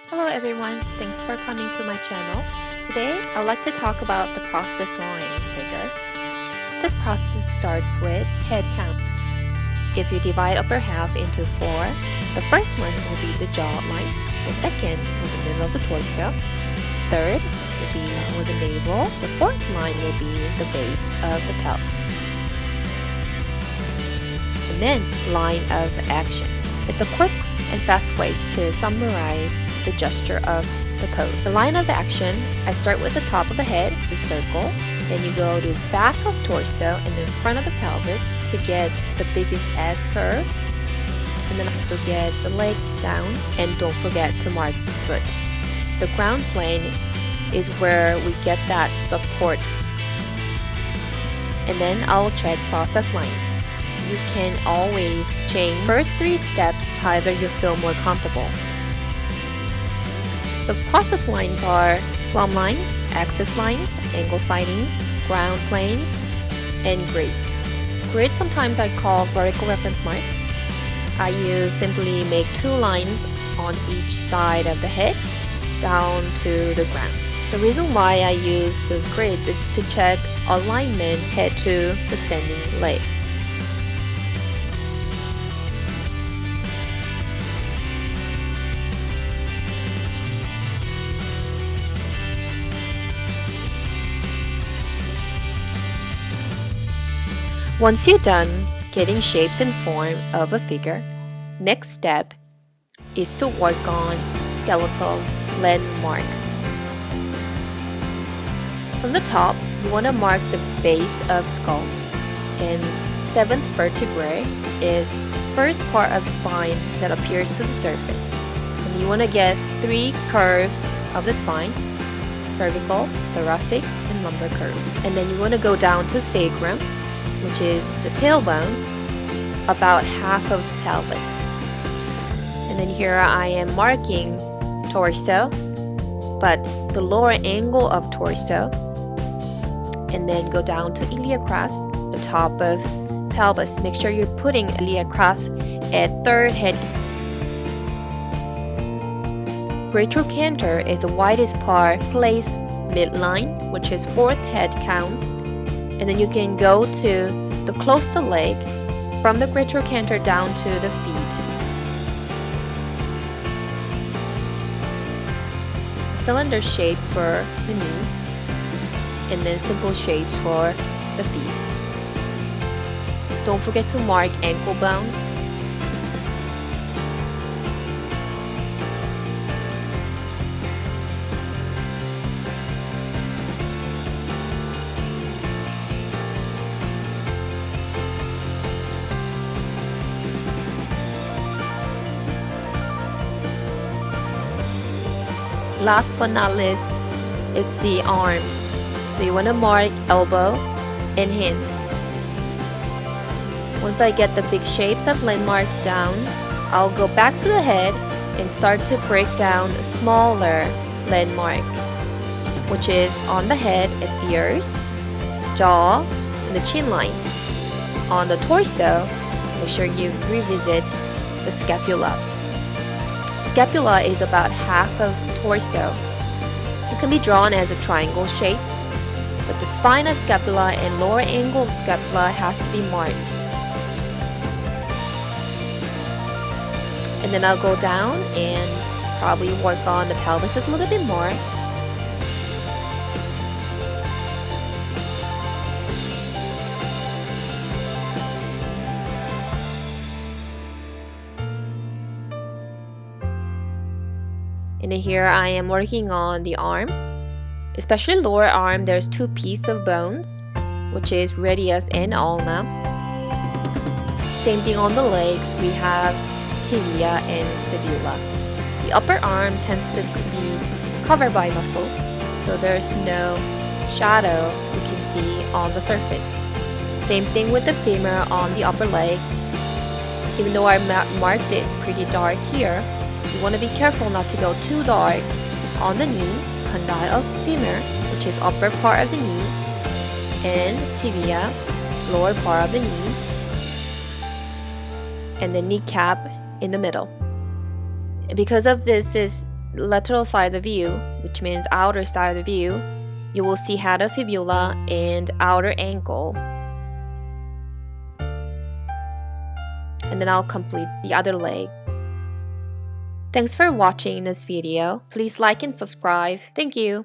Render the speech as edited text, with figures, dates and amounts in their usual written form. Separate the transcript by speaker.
Speaker 1: Hello everyone, thanks for coming to my channel. Today, I'd like to talk about the process line figure. This process starts with head count. If you divide upper half into 4, the first one will be the jaw line, the second will be the middle of the torso, third will be with the navel, the fourth line will be the base of the pelt. And then, line of action. It's a quick and fast way to summarize the gesture of the pose. The line of action, I start with the top of the head, you circle, then you go to back of torso and then front of the pelvis to get the biggest S curve. And then I have to get the legs down and don't forget to mark the foot. The ground plane is where we get that support. And then I'll check process lines. You can always change first 3 steps however you feel more comfortable. So process lines are plumb line, axis lines, angle sidings, ground planes, and grades. Grades sometimes I call vertical reference marks. I simply make 2 lines on each side of the head down to the ground. The reason why I use those grades is to check alignment head to the standing leg. Once you're done getting shapes and form of a figure, next step is to work on skeletal landmarks. From the top, you want to mark the base of skull, and 7th vertebrae is first part of spine that appears to the surface. And you want to get 3 curves of the spine, cervical, thoracic, and lumbar curves. And then you want to go down to sacrum, which is the tailbone, about half of pelvis. And then here I am marking torso, but the lower angle of torso, and then go down to iliac crest, the top of pelvis. Make sure you're putting iliac crest at 3rd head. Great trochanter is the widest part placed midline, which is 4th head counts. And then you can go to the closer leg from the great trochanter down to the feet. Cylinder shape for the knee, and then simple shapes for the feet. Don't forget to mark ankle bone. Last but not least, it's the arm. So you want to mark elbow and hand. Once I get the big shapes of landmarks down, I'll go back to the head and start to break down a smaller landmark, which is on the head, it's ears, jaw, and the chin line. On the torso, make sure you revisit the scapula. Scapula is about half of torso. It can be drawn as a triangle shape, but the spine of scapula and lower angle of scapula has to be marked. And then I'll go down and probably work on the pelvis a little bit more. And here I am working on the arm, especially lower arm. There's 2 pieces of bones, which is radius and ulna. Same thing on the legs, we have tibia and fibula. The upper arm tends to be covered by muscles, so there's no shadow you can see on the surface. Same thing with the femur on the upper leg. Even though I marked it pretty dark here, you want to be careful not to go too dark on the knee, condyle of femur, which is upper part of the knee, and tibia, lower part of the knee, and the kneecap in the middle. Because of this is lateral side of the view, which means outer side of the view, you will see head of fibula and outer ankle. And then I'll complete the other leg. Thanks for watching this video. Please like and subscribe. Thank you.